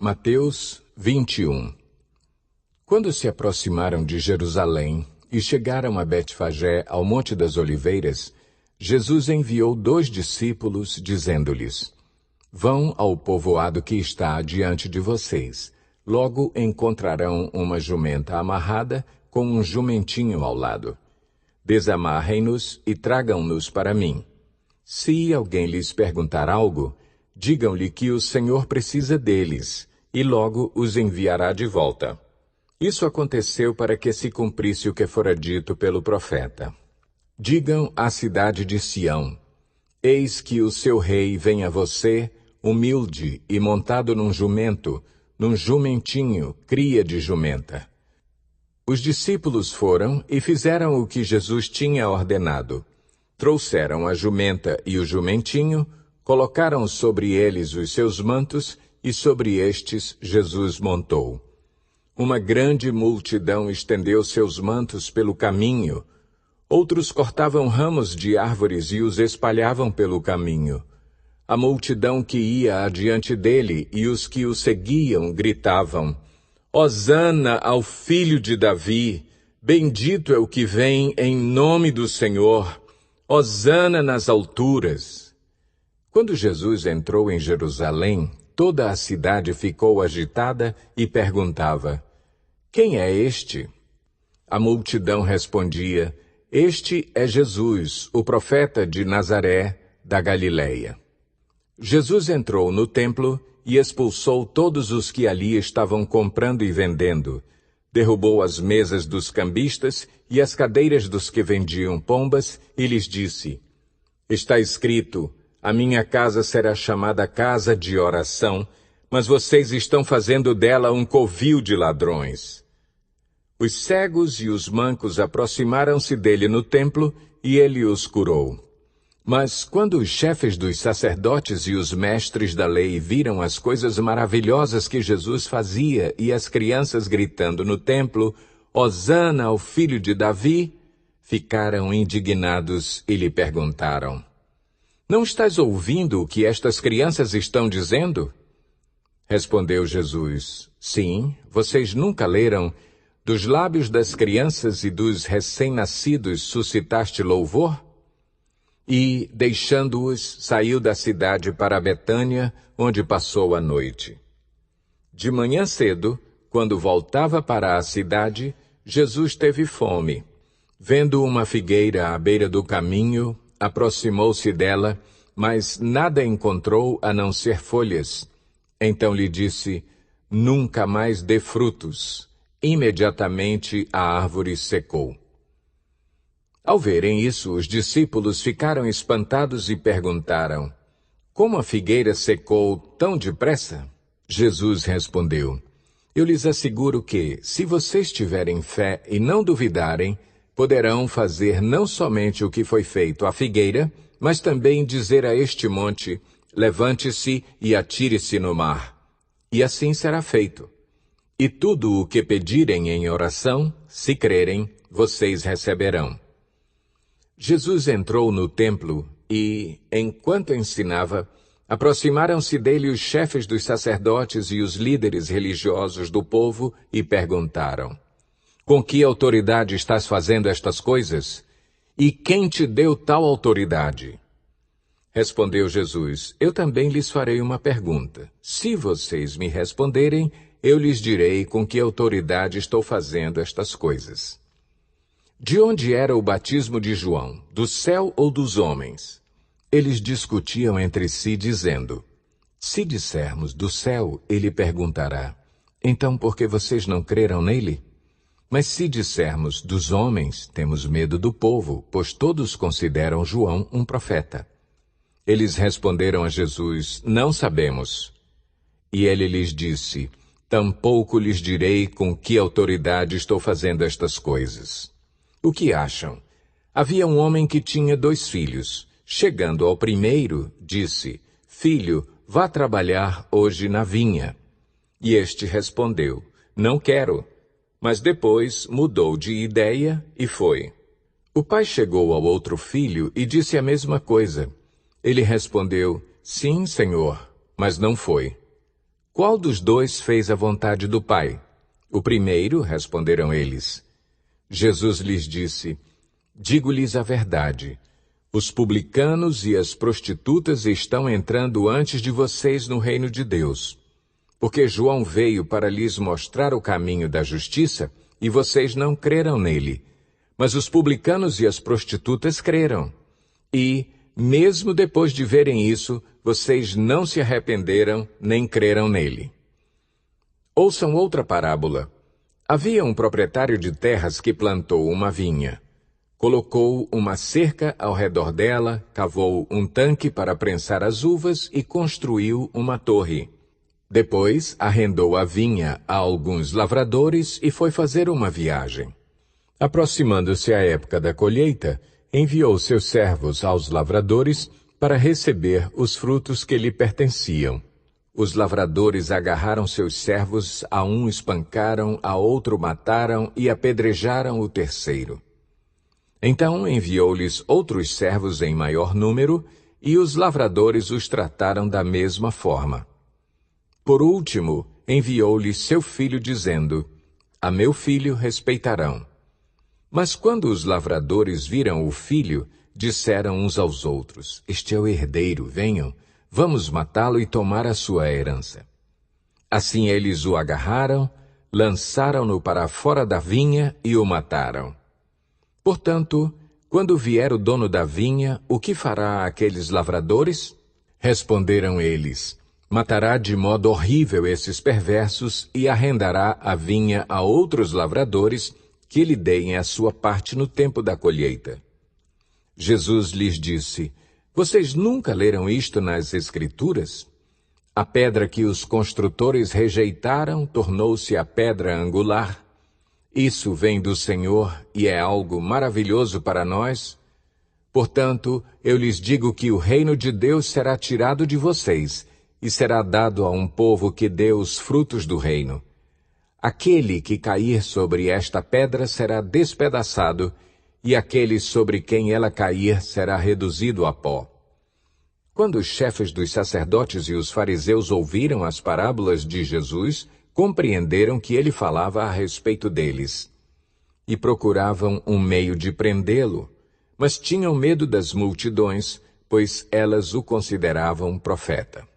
Mateus 21. Quando se aproximaram de Jerusalém e chegaram a Betfagé, ao Monte das Oliveiras, Jesus enviou 2 discípulos, dizendo-lhes: Vão ao povoado que está diante de vocês. Logo encontrarão uma jumenta amarrada com um jumentinho ao lado. Desamarrem-nos e tragam-nos para mim. Se alguém lhes perguntar algo, digam-lhe que o Senhor precisa deles, e logo os enviará de volta. Isso aconteceu para que se cumprisse o que fora dito pelo profeta. Digam à cidade de Sião: Eis que o seu rei vem a você, humilde e montado num jumento, num jumentinho, cria de jumenta. Os discípulos foram e fizeram o que Jesus tinha ordenado. Trouxeram a jumenta e o jumentinho, colocaram sobre eles os seus mantos, e sobre estes Jesus montou. Uma grande multidão estendeu seus mantos pelo caminho. Outros cortavam ramos de árvores e os espalhavam pelo caminho. A multidão que ia adiante dele e os que o seguiam gritavam: Hosana ao filho de Davi! Bendito é o que vem em nome do Senhor! Hosana nas alturas! Quando Jesus entrou em Jerusalém, toda a cidade ficou agitada e perguntava: Quem é este? A multidão respondia: Este é Jesus, o profeta de Nazaré, da Galileia. Jesus entrou no templo e expulsou todos os que ali estavam comprando e vendendo. Derrubou as mesas dos cambistas e as cadeiras dos que vendiam pombas e lhes disse: Está escrito: A minha casa será chamada casa de oração, mas vocês estão fazendo dela um covil de ladrões. Os cegos e os mancos aproximaram-se dele no templo e ele os curou. Mas quando os chefes dos sacerdotes e os mestres da lei viram as coisas maravilhosas que Jesus fazia e as crianças gritando no templo, Hosana ao filho de Davi, ficaram indignados e lhe perguntaram: Não estás ouvindo o que estas crianças estão dizendo? Respondeu Jesus: Sim, vocês nunca leram: Dos lábios das crianças e dos recém-nascidos suscitaste louvor? E, deixando-os, saiu da cidade para Betânia, onde passou a noite. De manhã cedo, quando voltava para a cidade, Jesus teve fome. Vendo uma figueira à beira do caminho, aproximou-se dela, mas nada encontrou a não ser folhas. Então lhe disse: Nunca mais dê frutos. Imediatamente a árvore secou. Ao verem isso, os discípulos ficaram espantados e perguntaram: Como a figueira secou tão depressa? Jesus respondeu: Eu lhes asseguro que, se vocês tiverem fé e não duvidarem, poderão fazer não somente o que foi feito à figueira, mas também dizer a este monte: Levante-se e atire-se no mar. E assim será feito. E tudo o que pedirem em oração, se crerem, vocês receberão. Jesus entrou no templo e, enquanto ensinava, aproximaram-se dele os chefes dos sacerdotes e os líderes religiosos do povo e perguntaram: Com que autoridade estás fazendo estas coisas? E quem te deu tal autoridade? Respondeu Jesus: Eu também lhes farei uma pergunta. Se vocês me responderem, eu lhes direi com que autoridade estou fazendo estas coisas. De onde era o batismo de João? Do céu ou dos homens? Eles discutiam entre si, dizendo: Se dissermos do céu, ele perguntará: Então por que vocês não creram nele? Mas se dissermos dos homens, temos medo do povo, pois todos consideram João um profeta. Eles responderam a Jesus: Não sabemos. E ele lhes disse: Tampouco lhes direi com que autoridade estou fazendo estas coisas. O que acham? Havia um homem que tinha 2 filhos. Chegando ao primeiro, disse: Filho, vá trabalhar hoje na vinha. E este respondeu: Não quero. Mas depois mudou de ideia e foi. O pai chegou ao outro filho e disse a mesma coisa. Ele respondeu: Sim, senhor, mas não foi. Qual dos dois fez a vontade do Pai? O primeiro, responderam eles. Jesus lhes disse, digo-lhes a verdade. Os publicanos e as prostitutas estão entrando antes de vocês no reino de Deus. Porque João veio para lhes mostrar o caminho da justiça e vocês não creram nele. Mas os publicanos e as prostitutas creram. E, mesmo depois de verem isso, vocês não se arrependeram nem creram nele. Ouçam outra parábola. Havia um proprietário de terras que plantou uma vinha. Colocou uma cerca ao redor dela, cavou um tanque para prensar as uvas e construiu uma torre. Depois, arrendou a vinha a alguns lavradores e foi fazer uma viagem. Aproximando-se a época da colheita, enviou seus servos aos lavradores para receber os frutos que lhe pertenciam. Os lavradores agarraram seus servos, a um espancaram, a outro mataram e apedrejaram o terceiro. Então enviou-lhes outros servos em maior número, e os lavradores os trataram da mesma forma. Por último, enviou-lhes seu filho, dizendo, a meu filho respeitarão. Mas quando os lavradores viram o filho, disseram uns aos outros, este é o herdeiro, venham, vamos matá-lo e tomar a sua herança. Assim eles o agarraram, lançaram-no para fora da vinha e o mataram. Portanto, quando vier o dono da vinha, o que fará aqueles lavradores? Responderam eles, matará de modo horrível esses perversos e arrendará a vinha a outros lavradores que lhe deem a sua parte no tempo da colheita. Jesus lhes disse, vocês nunca leram isto nas Escrituras? A pedra que os construtores rejeitaram tornou-se a pedra angular. Isso vem do Senhor e é algo maravilhoso para nós. Portanto, eu lhes digo que o reino de Deus será tirado de vocês e será dado a um povo que dê os frutos do reino. Aquele que cair sobre esta pedra será despedaçado, e aquele sobre quem ela cair será reduzido a pó. Quando os chefes dos sacerdotes e os fariseus ouviram as parábolas de Jesus, compreenderam que ele falava a respeito deles. E procuravam um meio de prendê-lo, mas tinham medo das multidões, pois elas o consideravam profeta.